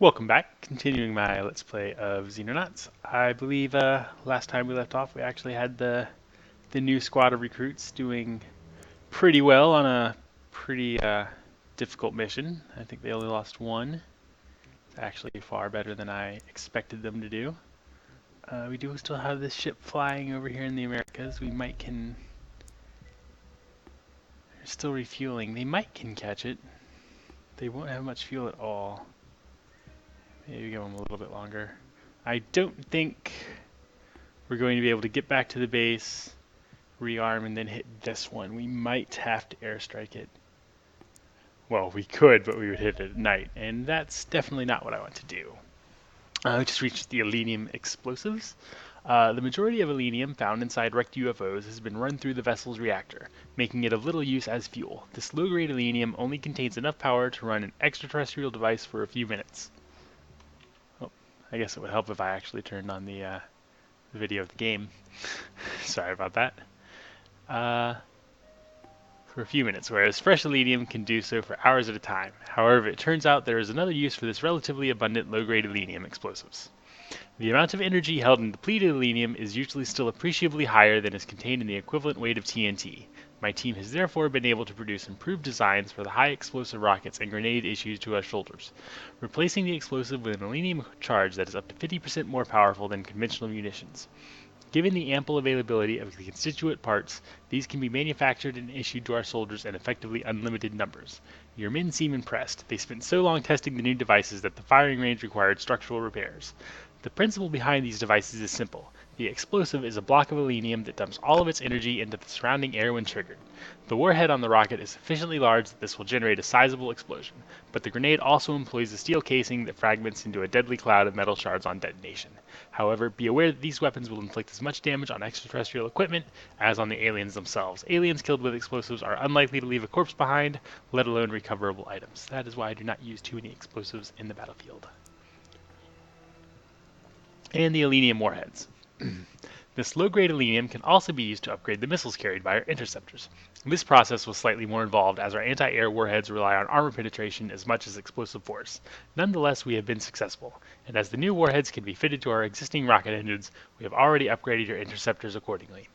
Welcome back. Continuing my Let's Play of Xenonauts. I believe last time we left off we actually had the new squad of recruits doing pretty well on a pretty difficult mission. I think they only lost one. It's actually far better than I expected them to do. We do still have this ship flying over here in the Americas. We might can... They're still refueling. They might can catch it. They won't have much fuel at all. Maybe give them a little bit longer. I don't think we're going to be able to get back to the base, rearm, and then hit this one. We might have to airstrike it. Well, we could, but we would hit it at night, and that's definitely not what I want to do. We just reached the Elenium explosives. The majority of Elenium found inside wrecked UFOs has been run through the vessel's reactor, making it of little use as fuel. This low-grade Elenium only contains enough power to run an extraterrestrial device for a few minutes. Oh, I guess it would help if I actually turned on the video of the game. Sorry about that. For a few minutes, whereas fresh Elenium can do so for hours at a time. However, it turns out there is another use for this relatively abundant low-grade Elenium explosives. The amount of energy held in depleted Elenium is usually still appreciably higher than is contained in the equivalent weight of TNT. My team has therefore been able to produce improved designs for the high explosive rockets and grenade issued to our soldiers, replacing the explosive with an Elenium charge that is up to 50% more powerful than conventional munitions. Given the ample availability of the constituent parts, these can be manufactured and issued to our soldiers in effectively unlimited numbers. Your men seem impressed. They spent so long testing the new devices that the firing range required structural repairs. The principle behind these devices is simple. The explosive is a block of Elenium that dumps all of its energy into the surrounding air when triggered. The warhead on the rocket is sufficiently large that this will generate a sizable explosion, but the grenade also employs a steel casing that fragments into a deadly cloud of metal shards on detonation. However, be aware that these weapons will inflict as much damage on extraterrestrial equipment as on the aliens themselves. Aliens killed with explosives are unlikely to leave a corpse behind, let alone recoverable items. That is why I do not use too many explosives in the battlefield. And the Elenium warheads. This low-grade Elenium can also be used to upgrade the missiles carried by our interceptors. This process was slightly more involved as our anti-air warheads rely on armor penetration as much as explosive force. Nonetheless, we have been successful, and as the new warheads can be fitted to our existing rocket engines, we have already upgraded your interceptors accordingly.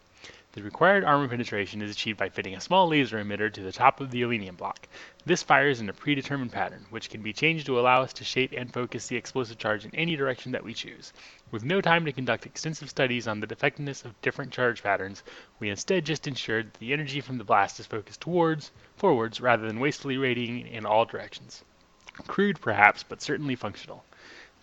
The required armor penetration is achieved by fitting a small laser emitter to the top of the Elenium block. This fires in a predetermined pattern, which can be changed to allow us to shape and focus the explosive charge in any direction that we choose. With no time to conduct extensive studies on the effectiveness of different charge patterns, we instead just ensured that the energy from the blast is focused forwards, rather than wastefully radiating in all directions. Crude, perhaps, but certainly functional.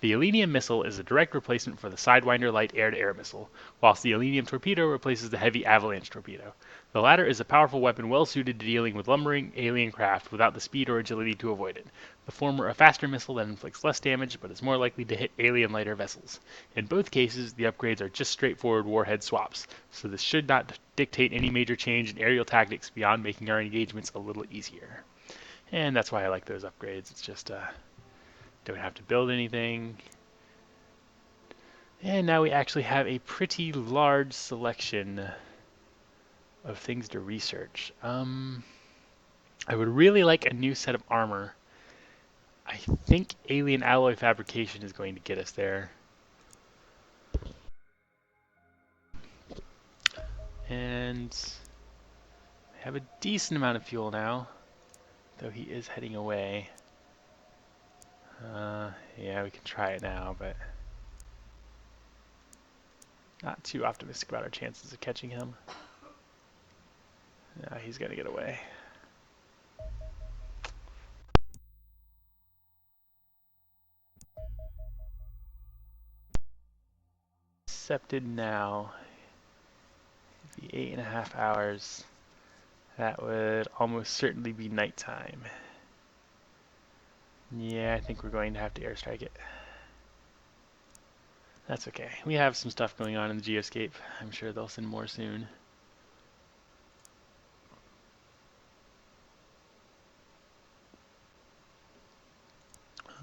The Elenium missile is a direct replacement for the Sidewinder light air-to-air missile, whilst the Elenium torpedo replaces the heavy avalanche torpedo. The latter is a powerful weapon well suited to dealing with lumbering alien craft without the speed or agility to avoid it. The former a faster missile that inflicts less damage but is more likely to hit alien lighter vessels. In both cases, the upgrades are just straightforward warhead swaps, so this should not dictate any major change in aerial tactics beyond making our engagements a little easier. And that's why I like those upgrades. It's just don't have to build anything. And now we actually have a pretty large selection of things to research. I would really like a new set of armor. I think alien alloy fabrication is going to get us there. And I have a decent amount of fuel now, though he is heading away. Yeah, we can try it now, but not too optimistic about our chances of catching him. No, he's gonna get away. Accepted now. It'd be 8.5 hours. That would almost certainly be nighttime. Yeah, I think we're going to have to airstrike it. That's okay. We have some stuff going on in the geoscape. I'm sure they'll send more soon.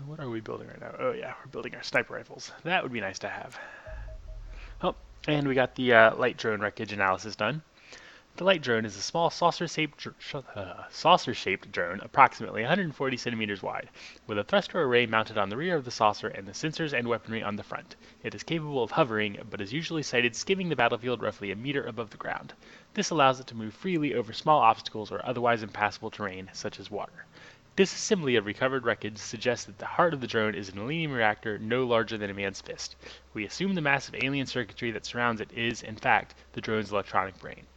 What are we building right now? Oh yeah, we're building our sniper rifles. That would be nice to have. Oh, and we got the light drone wreckage analysis done. The light drone is a small saucer-shaped drone approximately 140 centimeters wide, with a thruster array mounted on the rear of the saucer and the sensors and weaponry on the front. It is capable of hovering, but is usually sighted skimming the battlefield roughly a meter above the ground. This allows it to move freely over small obstacles or otherwise impassable terrain, such as water. Disassembly of recovered wreckage suggests that the heart of the drone is an alenium reactor no larger than a man's fist. We assume the massive alien circuitry that surrounds it is, in fact, the drone's electronic brain.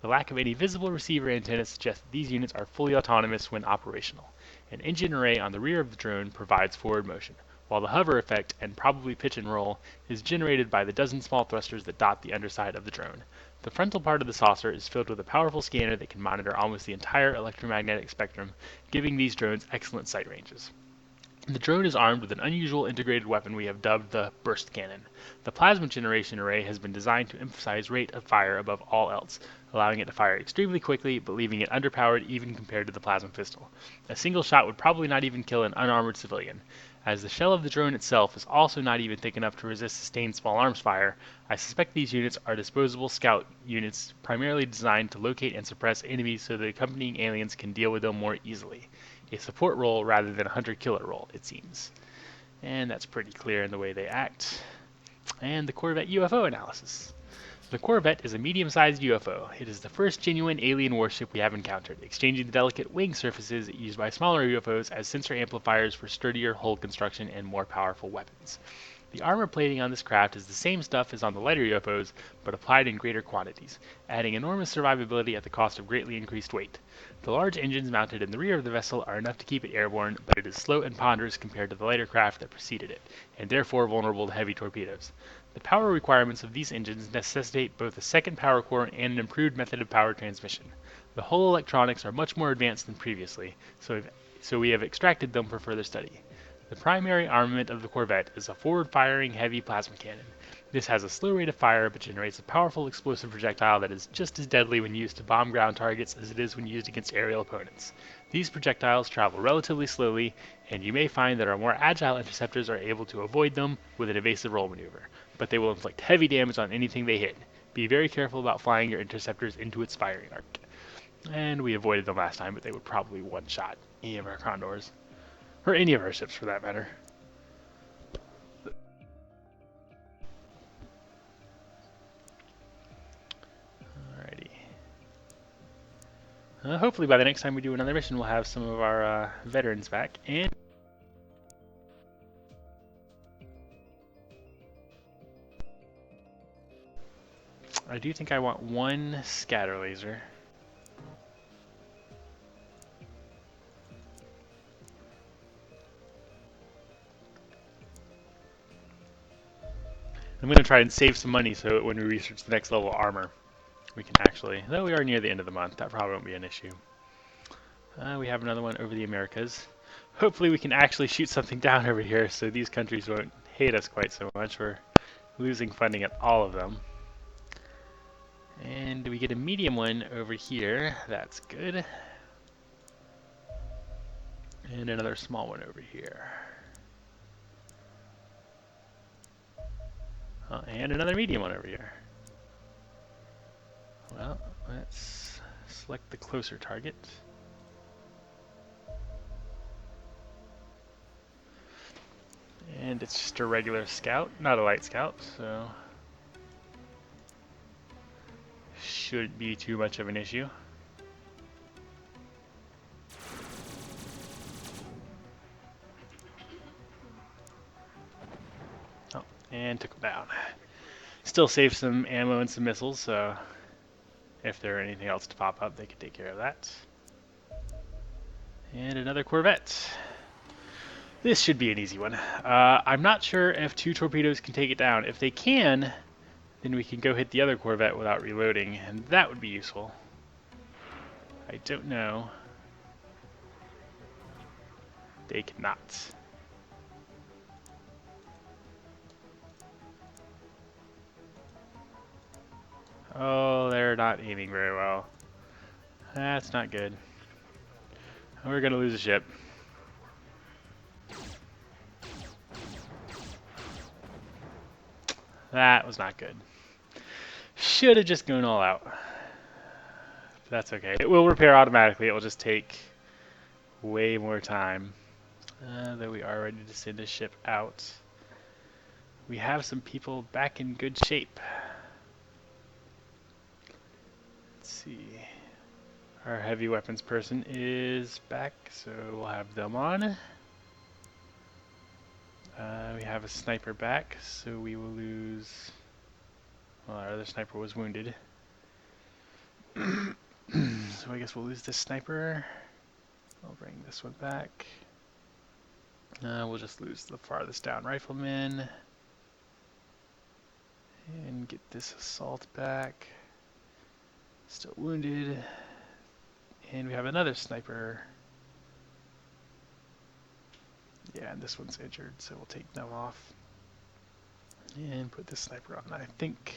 The lack of any visible receiver antenna suggests that these units are fully autonomous when operational. An engine array on the rear of the drone provides forward motion, while the hover effect, and probably pitch and roll, is generated by the dozen small thrusters that dot the underside of the drone. The frontal part of the saucer is filled with a powerful scanner that can monitor almost the entire electromagnetic spectrum, giving these drones excellent sight ranges. The drone is armed with an unusual integrated weapon we have dubbed the burst cannon. The plasma generation array has been designed to emphasize rate of fire above all else, allowing it to fire extremely quickly but leaving it underpowered even compared to the plasma pistol. A single shot would probably not even kill an unarmored civilian. As the shell of the drone itself is also not even thick enough to resist sustained small arms fire, I suspect these units are disposable scout units primarily designed to locate and suppress enemies so the accompanying aliens can deal with them more easily. A support role rather than a hunter-killer role, it seems. And that's pretty clear in the way they act. And the Corvette UFO analysis. The Corvette is a medium-sized UFO. It is the first genuine alien warship we have encountered, exchanging the delicate wing surfaces used by smaller UFOs as sensor amplifiers for sturdier hull construction and more powerful weapons. The armor plating on this craft is the same stuff as on the lighter UFOs, but applied in greater quantities, adding enormous survivability at the cost of greatly increased weight. The large engines mounted in the rear of the vessel are enough to keep it airborne, but it is slow and ponderous compared to the lighter craft that preceded it, and therefore vulnerable to heavy torpedoes. The power requirements of these engines necessitate both a second power core and an improved method of power transmission. The hull electronics are much more advanced than previously, so we have extracted them for further study. The primary armament of the Corvette is a forward-firing heavy plasma cannon. This has a slow rate of fire but generates a powerful explosive projectile that is just as deadly when used to bomb ground targets as it is when used against aerial opponents. These projectiles travel relatively slowly, and you may find that our more agile interceptors are able to avoid them with an evasive roll maneuver, but they will inflict heavy damage on anything they hit. Be very careful about flying your interceptors into its firing arc. And we avoided them last time, but they would probably one-shot any of our Condors. Or any of our ships, for that matter. Alrighty. Hopefully by the next time we do another mission, we'll have some of our veterans back. And I do think I want one scatter laser. I'm going to try and save some money so when we research the next level armor, we can actually, though we are near the end of the month, that probably won't be an issue. We have another one over the Americas. Hopefully we can actually shoot something down over here so these countries won't hate us quite so much. We're losing funding at all of them. And we get a medium one over here. That's good. And another small one over here. And another medium one over here. Well, let's select the closer target. And it's just a regular scout, not a light scout, so shouldn't be too much of an issue. Oh, and took him down. Still save some ammo and some missiles, so if there are anything else to pop up, they can take care of that. And another Corvette. This should be an easy one. I'm not sure if 2 torpedoes can take it down. If they can, then we can go hit the other Corvette without reloading, and that would be useful. I don't know. They cannot. Oh, they're not aiming very well. That's not good. We're gonna lose a ship. That was not good. Should have just gone all out. That's okay. It will repair automatically. It will just take way more time. Though we are ready to send the ship out. We have some people back in good shape. Let's see. Our heavy weapons person is back, so we'll have them on. We have a sniper back, so we will lose... Well, our other sniper was wounded. So I guess we'll lose this sniper. I'll bring this one back. We'll just lose the farthest down rifleman. And get this assault back. Still wounded. And we have another sniper. Yeah, and this one's injured, so we'll take them off. And put this sniper on. I think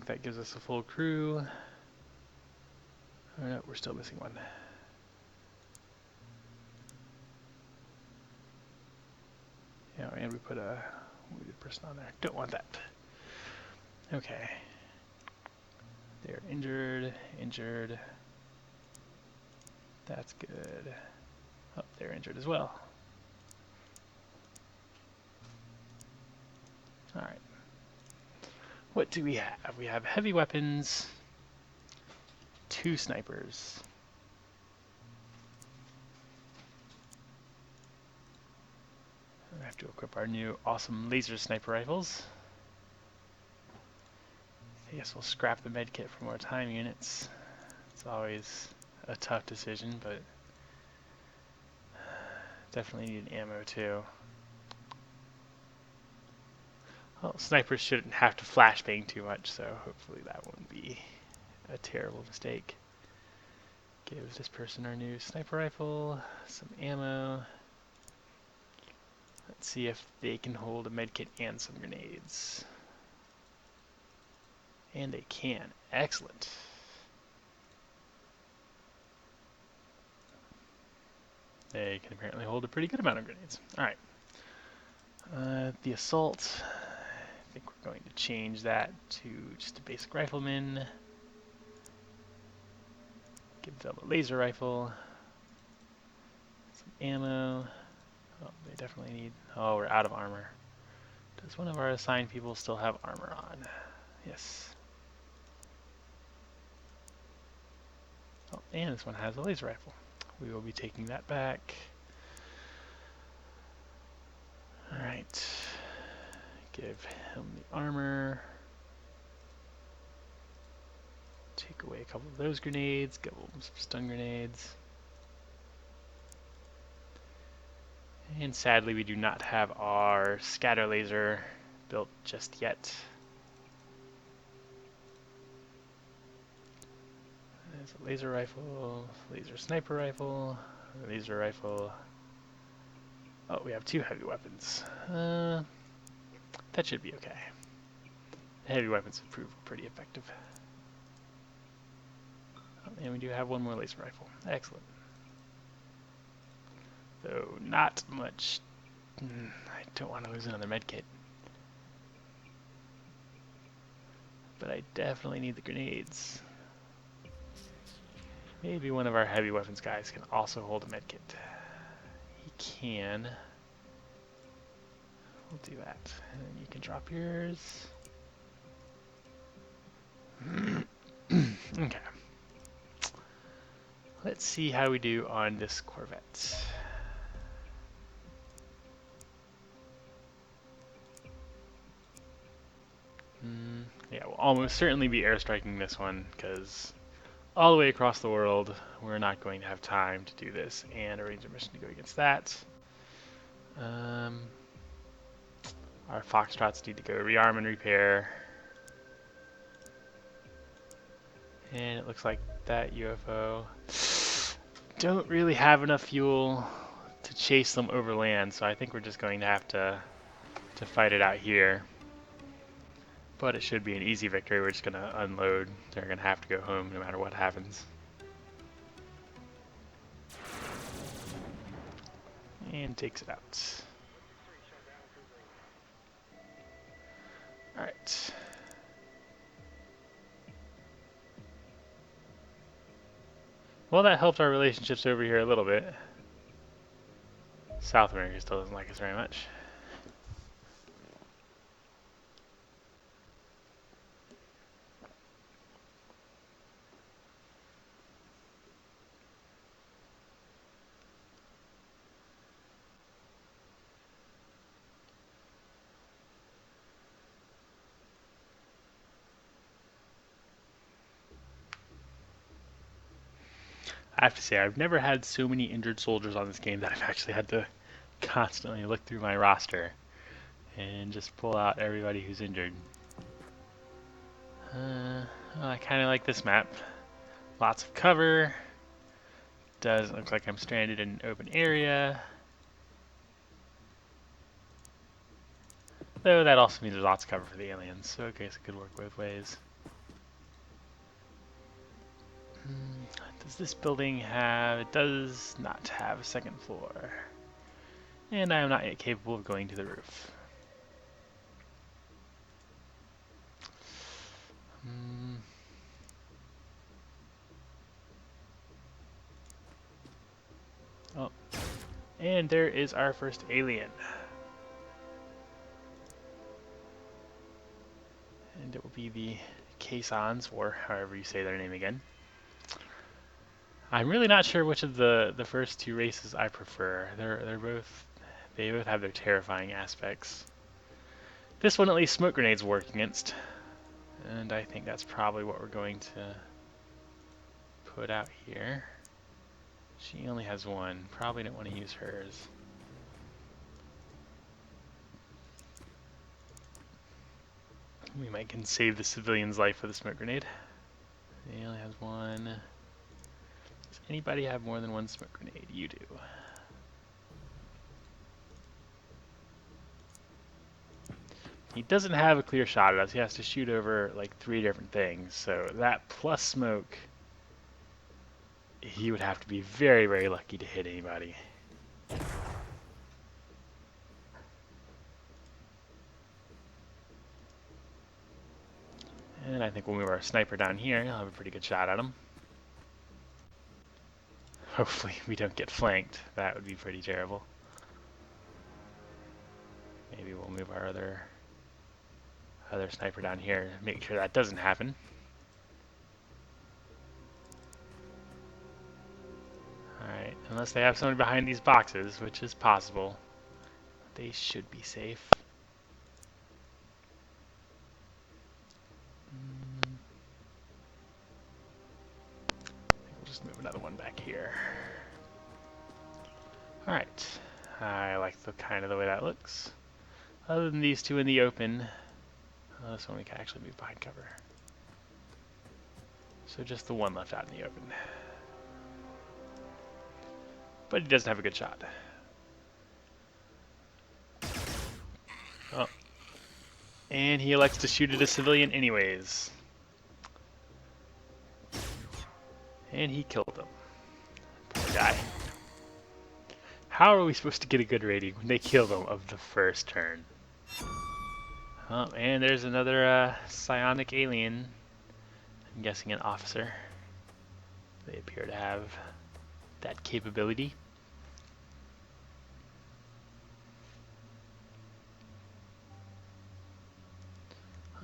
that gives us a full crew. Oh no, we're still missing one. Yeah, and we put a wounded person on there. Don't want that. Okay. They're injured, injured. That's good. Oh, they're injured as well. Alright. What do we have? We have heavy weapons, 2 snipers. We have to equip our new awesome laser sniper rifles. I guess we'll scrap the medkit for more time units. It's always a tough decision, but definitely need ammo too. Well, snipers shouldn't have to flashbang too much, so hopefully that won't be a terrible mistake. Give this person our new sniper rifle, some ammo. Let's see if they can hold a medkit and some grenades. And they can. Excellent. They can apparently hold a pretty good amount of grenades. Alright. The assault, I think we're going to change that to just a basic rifleman. Give them a laser rifle. Some ammo. Oh, they definitely need... Oh, we're out of armor. Does one of our assigned people still have armor on? Yes. Oh, and this one has a laser rifle. We will be taking that back. Alright. Give him the armor. Take away a couple of those grenades. Give him some stun grenades. And sadly, we do not have our scatter laser built just yet. There's a laser rifle, laser sniper rifle, laser rifle. Oh, we have 2 heavy weapons. That should be okay. The heavy weapons have proved pretty effective. Oh, and we do have 1 more laser rifle. Excellent. Though not much. I don't want to lose another medkit. But I definitely need the grenades. Maybe one of our heavy weapons guys can also hold a medkit. He can. We'll do that. And then you can drop yours. Okay. Let's see how we do on this Corvette. Yeah, we'll almost certainly be airstriking this one, because all the way across the world, we're not going to have time to do this and arrange a mission to go against that. Our Foxtrots need to go rearm and repair. And it looks like that UFO don't really have enough fuel to chase them over land, so I think we're just going to have to fight it out here. But it should be an easy victory. We're just going to unload. They're going to have to go home no matter what happens. And takes it out. Alright. Well, that helped our relationships over here a little bit. South America still doesn't like us very much. I have to say, I've never had so many injured soldiers on this game that I've actually had to constantly look through my roster and just pull out everybody who's injured. Well, I kind of like this map. Lots of cover. Doesn't look like I'm stranded in an open area. Though that also means there's lots of cover for the aliens, so okay, so it could work both ways. Does this building have... It does not have a second floor. And I am not yet capable of going to the roof. Oh, and there is our first alien. And it will be the Caissons, or however you say their name again. I'm really not sure which of the first two races I prefer. They both have their terrifying aspects. This one at least smoke grenades work against, and I think that's probably what we're going to put out here. She only has one. Probably don't want to use hers. We might can save the civilian's life with a smoke grenade. He only has one. Does anybody have more than one smoke grenade? You do. He doesn't have a clear shot at us. He has to shoot over like 3 different things. So that plus smoke, he would have to be very, very lucky to hit anybody. And I think we'll move our sniper down here. He'll have a pretty good shot at him. Hopefully we don't get flanked. That would be pretty terrible. Maybe we'll move our other sniper down here, make sure that doesn't happen. Alright, unless they have someone behind these boxes, which is possible, they should be safe. We'll just move another one back here. Alright, I like the kind of the way that looks. Other than these two in the open, this one we can actually move behind cover. So just the one left out in the open. But he doesn't have a good shot. Oh. And he elects to shoot at a civilian anyways. And he killed him. Poor guy. How are we supposed to get a good rating when they kill them of the first turn? Oh, and there's another psionic alien. I'm guessing an officer. They appear to have that capability.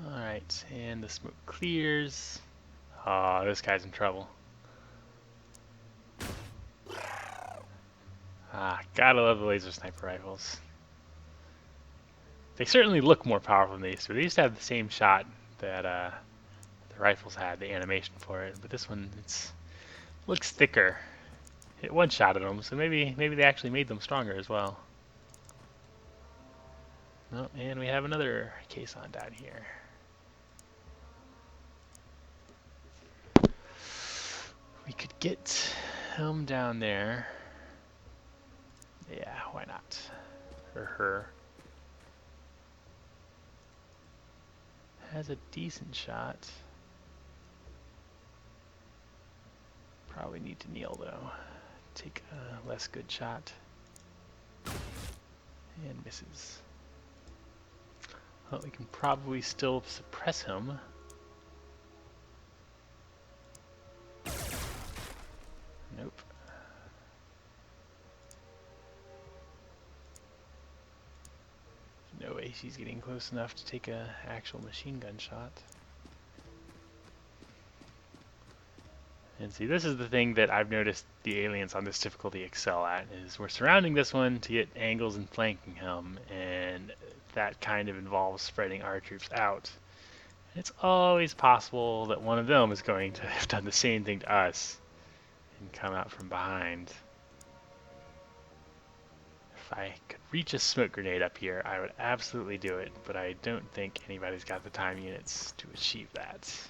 Alright, and the smoke clears. Oh, this guy's in trouble. Gotta love the laser sniper rifles. They certainly look more powerful than these two. They used to have the same shot that the rifles had, the animation for it, but this one looks thicker. Hit one shot at them, so maybe they actually made them stronger as well. Oh, and we have another caisson down here. We could get him down there. Yeah, why not? Or her. Has a decent shot. Probably need to kneel though. Take a less good shot. And misses. Well, we can probably still suppress him. way she's getting close enough to take a actual machine gun shot. And see, this is the thing that I've noticed the aliens on this difficulty excel at, is we're surrounding this one to get angles and flanking him, and that kind of involves spreading our troops out. And it's always possible that one of them is going to have done the same thing to us and come out from behind. If I could reach a smoke grenade up here, I would absolutely do it, but I don't think anybody's got the time units to achieve that.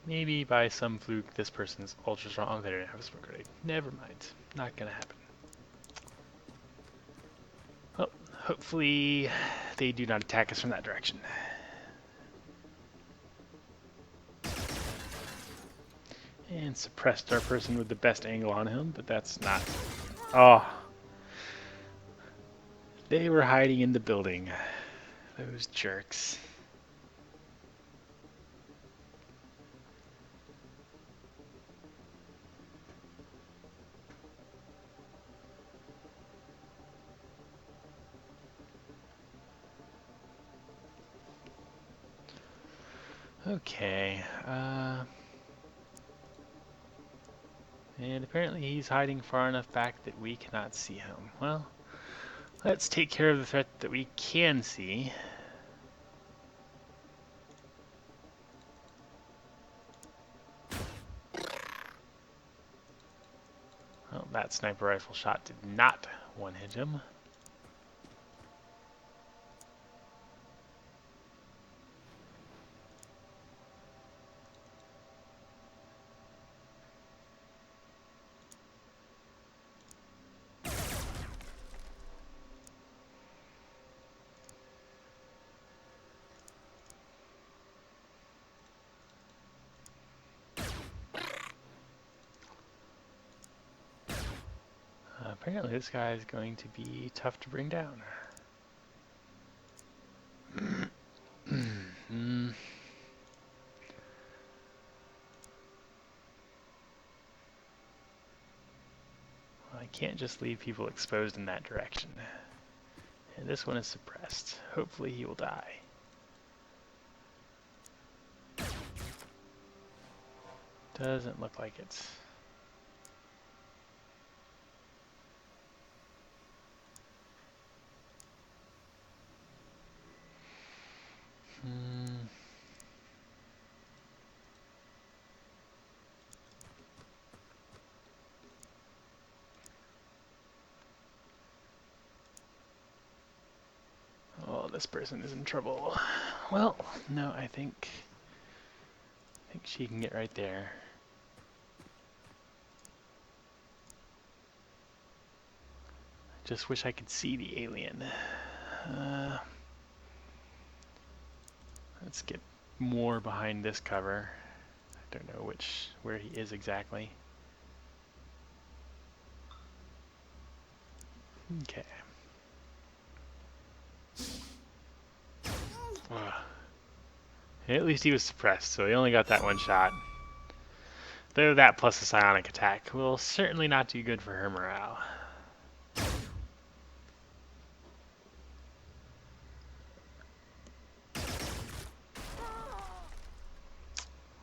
Maybe by some fluke this person's ultra strong. Oh, they don't have a smoke grenade. Never mind. Not gonna happen. Well, hopefully they do not attack us from that direction. And suppressed our person with the best angle on him, but that's not... Oh! They were hiding in the building. Those jerks. Okay, and apparently he's hiding far enough back that we cannot see him. Well, let's take care of the threat that we can see. Well, that sniper rifle shot did not one-hit him. Apparently this guy is going to be tough to bring down. Well, I can't just leave people exposed in that direction. And this one is suppressed. Hopefully he will die. Doesn't look like it. Oh, this person is in trouble. Well, no, I think she can get right there. Just wish I could see the alien. Let's get more behind this cover. I don't know where he is exactly. Okay. At least he was suppressed, so he only got that one shot. Though that plus a psionic attack will certainly not do good for her morale.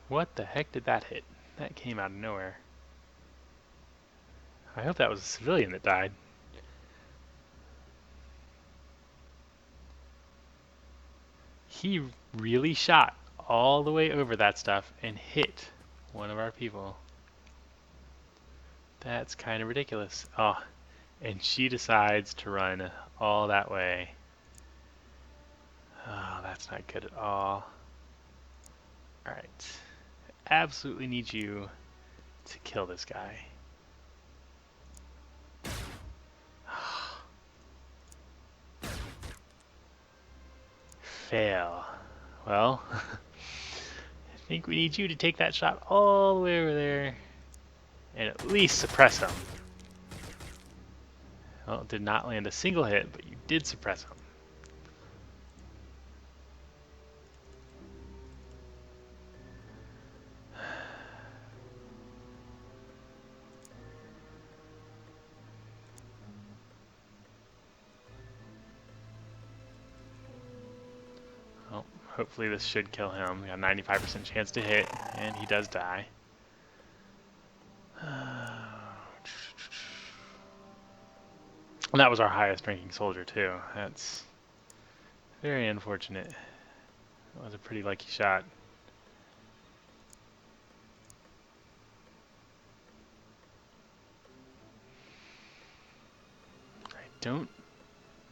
What the heck did that hit? That came out of nowhere. I hope that was a civilian that died. He really shot all the way over that stuff and hit one of our people. That's kind of ridiculous. Oh, and she decides to run all that way. Oh, that's not good at all. Alright. Absolutely need you to kill this guy. Fail. Well, I think we need you to take that shot all the way over there and at least suppress him. Well, it did not land a single hit, but you did suppress him. Hopefully this should kill him. We got a 95% chance to hit, and he does die. And that was our highest ranking soldier too. That's very unfortunate. That was a pretty lucky shot.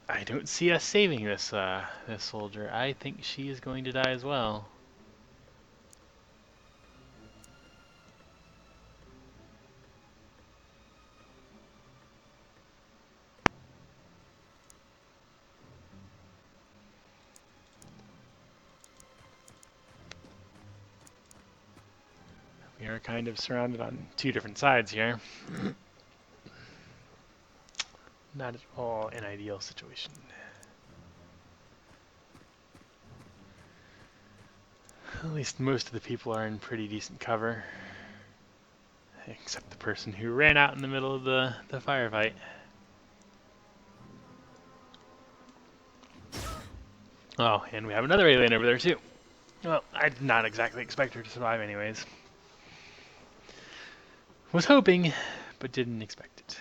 I don't see us saving this this soldier. I think she is going to die as well. We are kind of surrounded on two different sides here. Not at all an ideal situation. At least most of the people are in pretty decent cover. Except the person who ran out in the middle of the firefight. Oh, and we have another alien over there too. Well, I did not exactly expect her to survive anyways. Was hoping, but didn't expect it.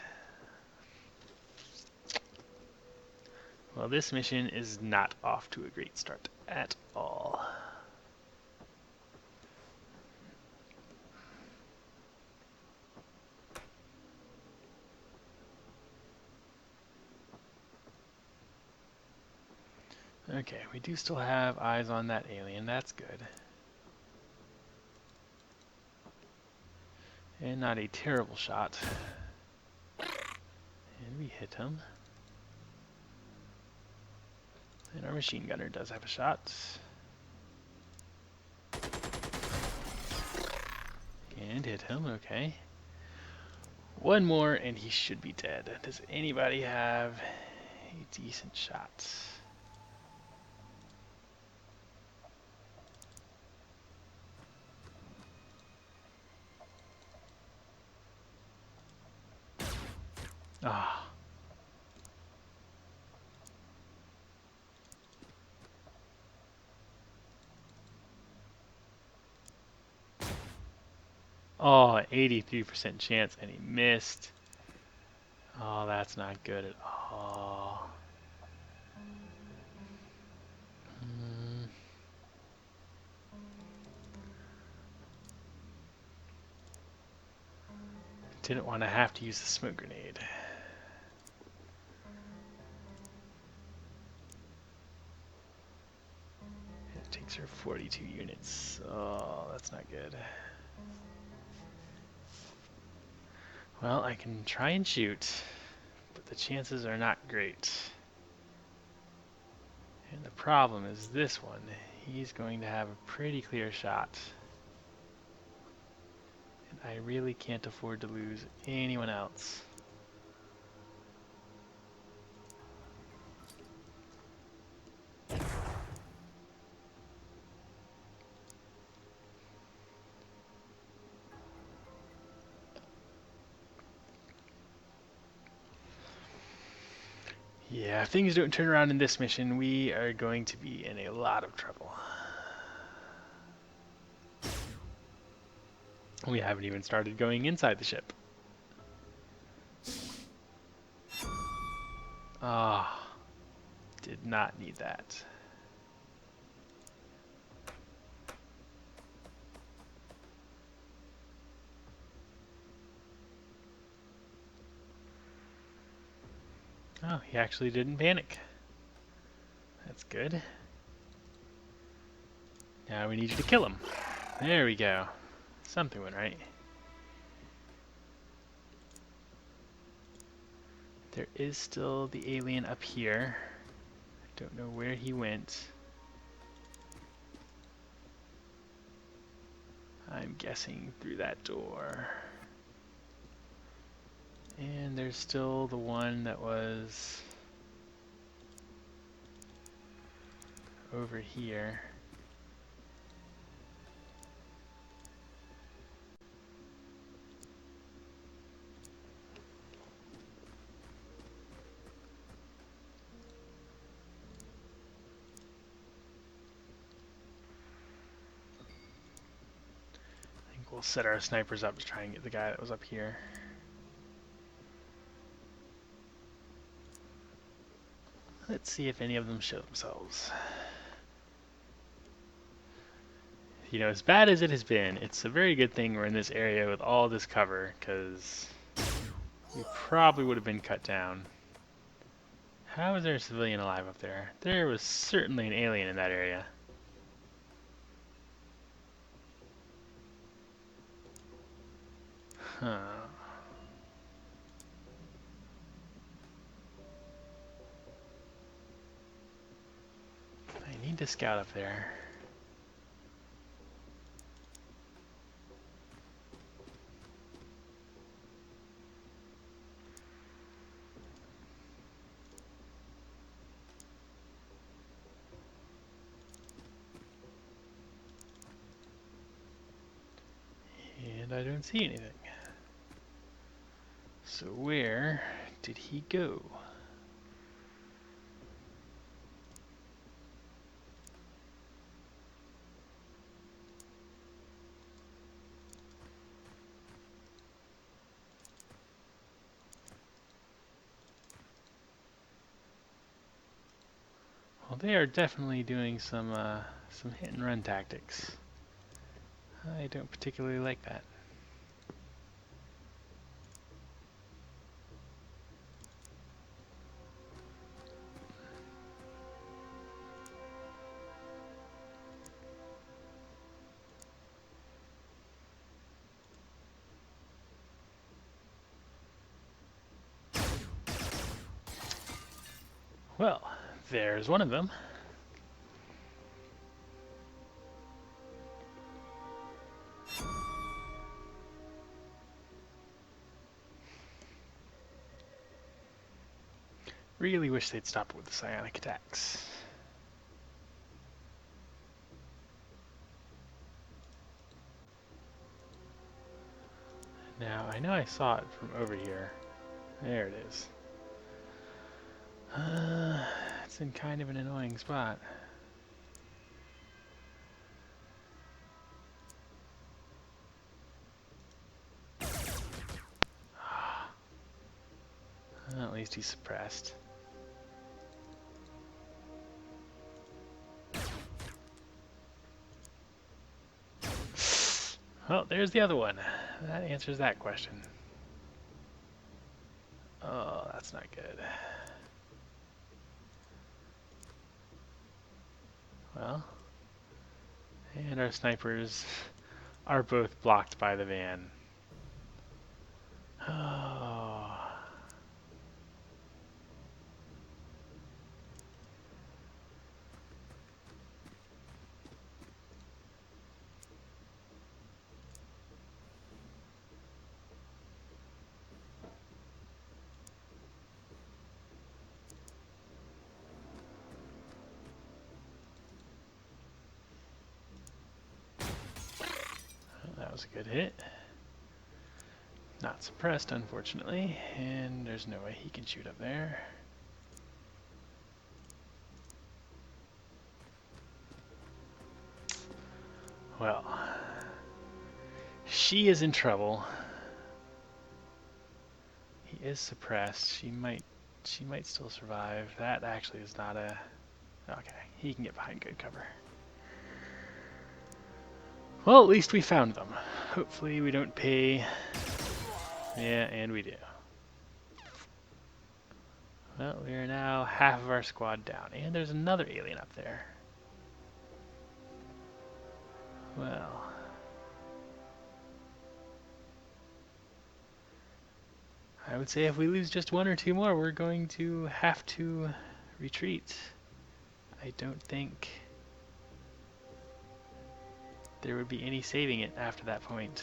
Well, this mission is not off to a great start at all. Okay, we do still have eyes on that alien, that's good. And not a terrible shot. And we hit him. And our machine gunner does have a shot. And hit him, okay. One more and he should be dead. Does anybody have a decent shot? Ah. Oh, 83% chance and he missed. Oh, that's not good at all. Didn't want to have to use the smoke grenade. It takes her 42 units. Oh, that's not good. Well, I can try and shoot, but the chances are not great. And the problem is this one. He's going to have a pretty clear shot. And I really can't afford to lose anyone else. Yeah, if things don't turn around in this mission, we are going to be in a lot of trouble. We haven't even started going inside the ship. Ah, did not need that. Oh, he actually didn't panic. That's good. Now we need you to kill him. There we go. Something went right. There is still the alien up here. I don't know where he went. I'm guessing through that door. And there's still the one that was over here. we'll set our snipers up to try and get the guy that was up here. Let's see if any of them show themselves. You know, as bad as it has been, it's a very good thing we're in this area with all this cover, because we probably would have been cut down. How is there a civilian alive up there? There was certainly an alien in that area. Huh. I need to scout up there. And I don't see anything. So where did he go? Well, they are definitely doing some hit and run tactics. I don't particularly like that. Well, there's one of them. Really wish they'd stop with the psionic attacks. Now, I know I saw it from over here. There it is. It's in kind of an annoying spot. Well, at least he's suppressed. Well, there's the other one. That answers that question. Oh, that's not good. Well, and our snipers are both blocked by the van. Oh. That was a good hit. Not suppressed, unfortunately, and there's no way he can shoot up there. Well, she is in trouble. He is suppressed. She might still survive. That actually is not a... Okay, he can get behind good cover. Well, at least we found them. Hopefully we don't pay... Yeah, and we do. Well, we are now half of our squad down. And there's another alien up there. Well... I would say if we lose just one or two more, we're going to have to retreat. I don't think there would be any saving it after that point.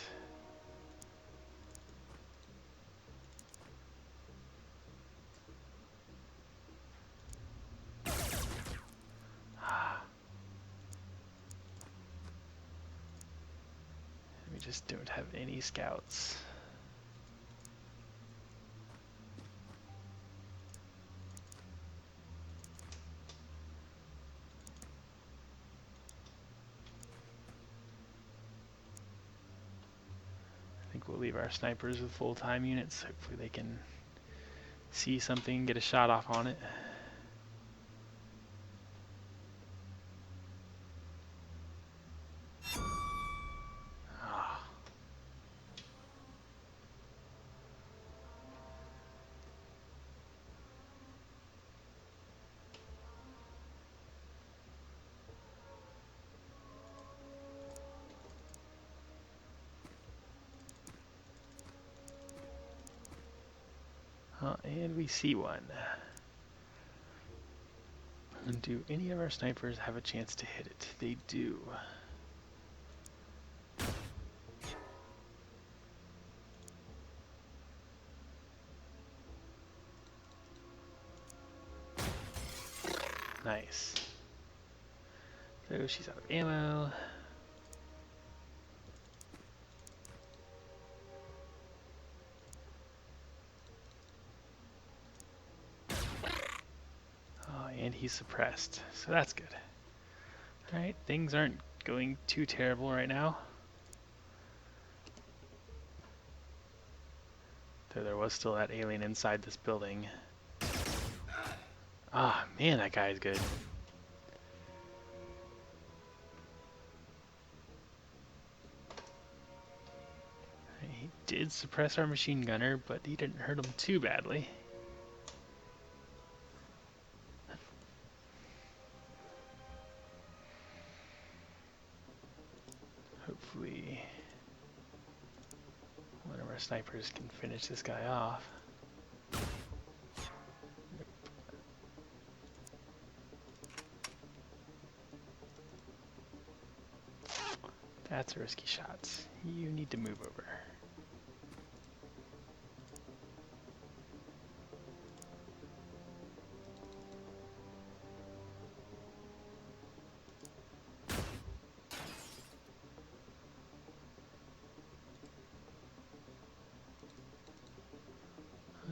We just don't have any scouts. we'll leave our snipers with full-time units. Hopefully they can see something, get a shot off on it. And we see one. And do any of our snipers have a chance to hit it? They do. Nice. So she's out of ammo. And he's suppressed, so that's good. Alright, things aren't going too terrible right now. Though there was still that alien inside this building. Ah, man, that guy is good. He did suppress our machine gunner, but he didn't hurt him too badly. Hopefully one of our snipers can finish this guy off. That's a risky shot. You need to move over.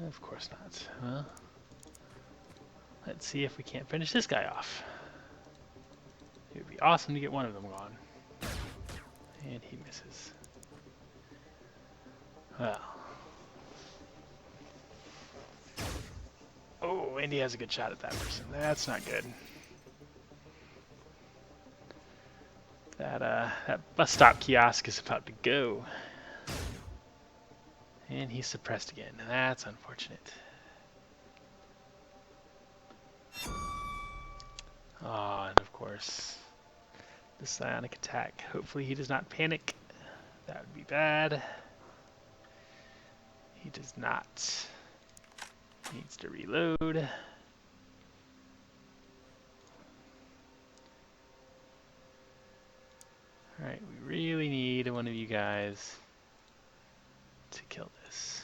Of course not. Well, let's see if we can't finish this guy off. It would be awesome to get one of them gone. And he misses. Well. Oh, and he has a good shot at that person. That's not good. That bus stop kiosk is about to go. And he's suppressed again. That's unfortunate. Oh, and of course, the psionic attack. Hopefully he does not panic. That would be bad. He does not. He needs to reload. Alright, we really need one of you guys to kill this.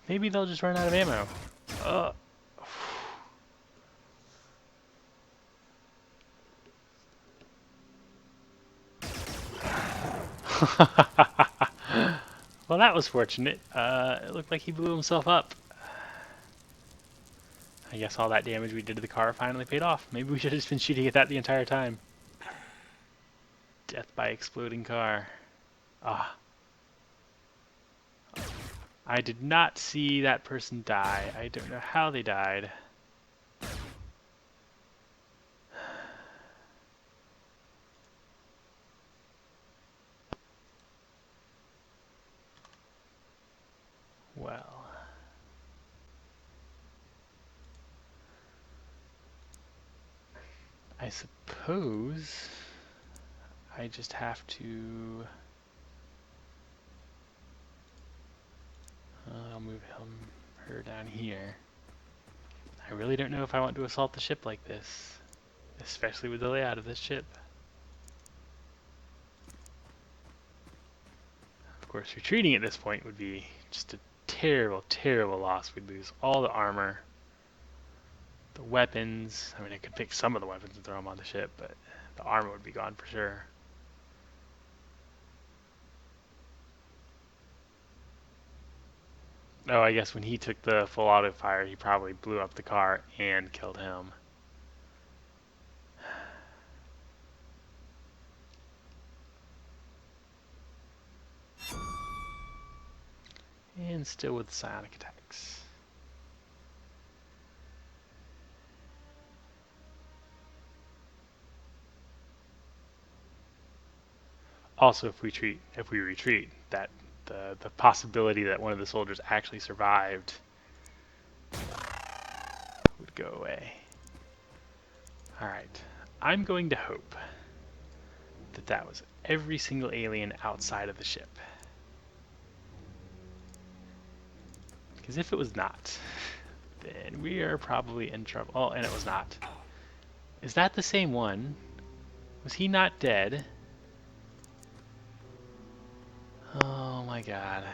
Maybe they'll just run out of ammo. Well, that was fortunate. It looked like he blew himself up. I guess all that damage we did to the car finally paid off. Maybe we should have just been shooting at that the entire time. Death by exploding car. Ah. I did not see that person die. I don't know how they died. Well. I suppose I just have to... I'll move her down here. I really don't know if I want to assault the ship like this, especially with the layout of this ship. Of course, retreating at this point would be just a terrible, terrible loss. We'd lose all the armor, the weapons. I mean, I could pick some of the weapons and throw them on the ship, but the armor would be gone for sure. Oh, I guess when he took the full auto fire, he probably blew up the car and killed him. And still with psionic attacks. Also, if we retreat, that the possibility that one of the soldiers actually survived would go away. All right, I'm going to hope that that was every single alien outside of the ship. Because if it was not, then we are probably in trouble. Oh, and it was not. Is that the same one? Was he not dead? Oh my god.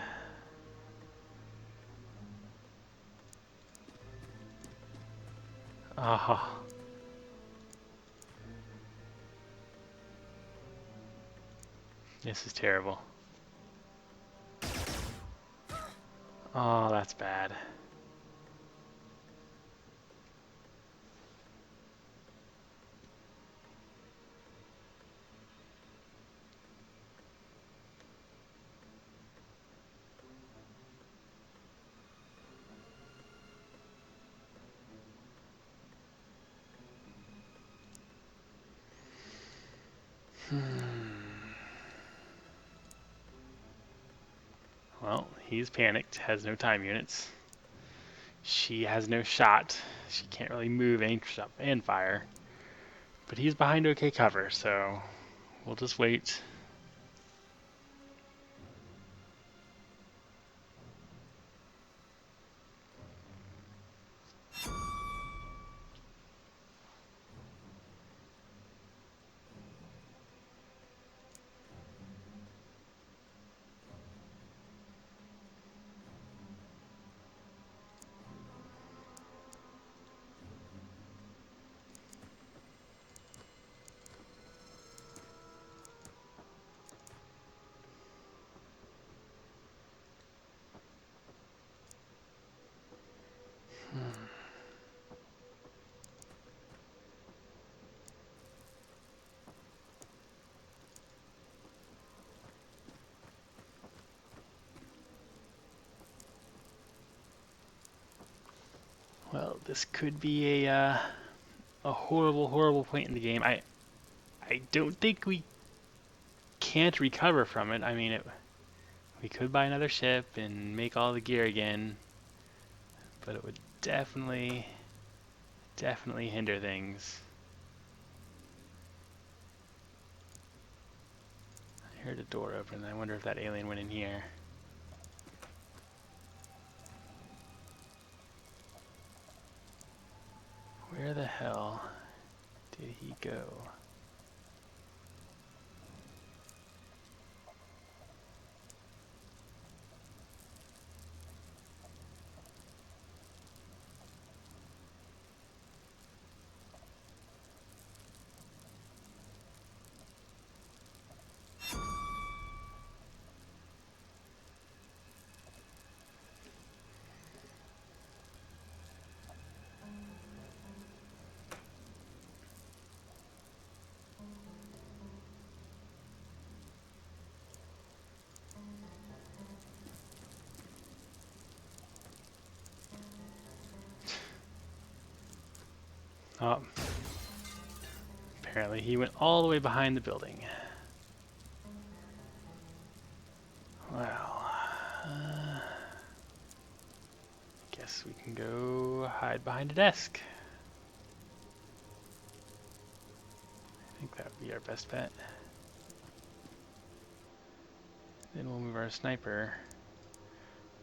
Oh. This is terrible. Oh, that's bad. Well, he's panicked, has no time units. She has no shot. She can't really move and fire. But he's behind okay cover, so we'll just wait. Well, this could be a horrible, horrible point in the game. I don't think we can't recover from it. I mean, we could buy another ship and make all the gear again, but it would definitely hinder things. I heard a door open. I wonder if that alien went in here. Where the hell did he go? Oh, apparently he went all the way behind the building. Well, guess we can go hide behind a desk. I think that would be our best bet. Then we'll move our sniper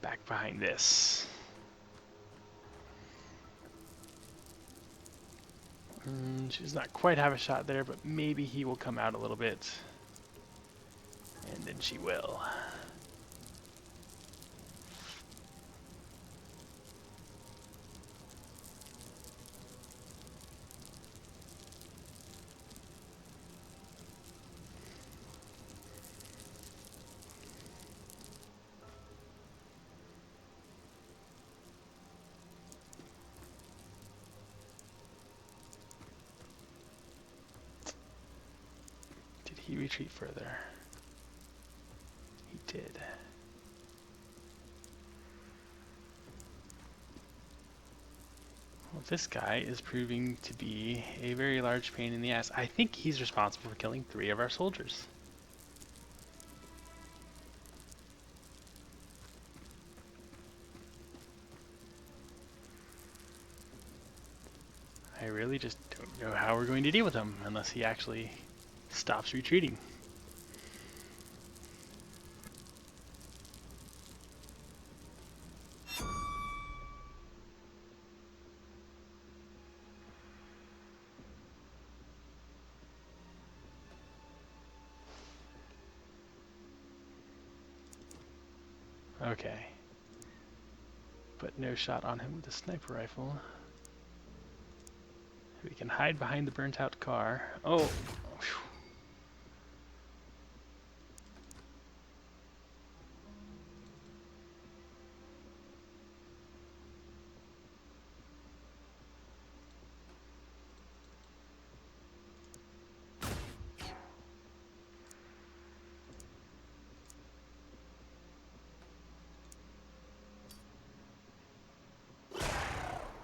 back behind this. She does not quite have a shot there, but maybe he will come out a little bit. And then she will. he retreat further? He did. Well, this guy is proving to be a very large pain in the ass. I think he's responsible for killing 3 of our soldiers. I really just don't know how we're going to deal with him unless he actually stops retreating. Okay. But no shot on him with a sniper rifle. We can hide behind the burnt out car. Oh! Whew.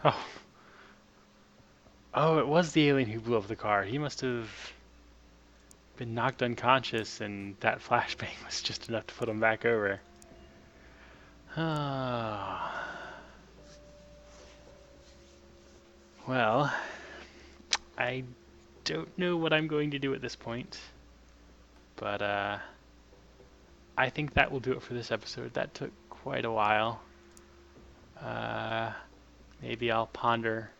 Oh. Oh, it was the alien who blew up the car. He must have been knocked unconscious, and that flashbang was just enough to put him back over. Ah. Well, I don't know what I'm going to do at this point, but I think that will do it for this episode. That took quite a while. Uh, maybe I'll ponder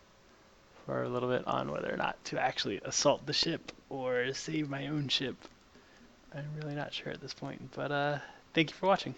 for a little bit on whether or not to actually assault the ship or save my own ship. I'm really not sure at this point, but thank you for watching.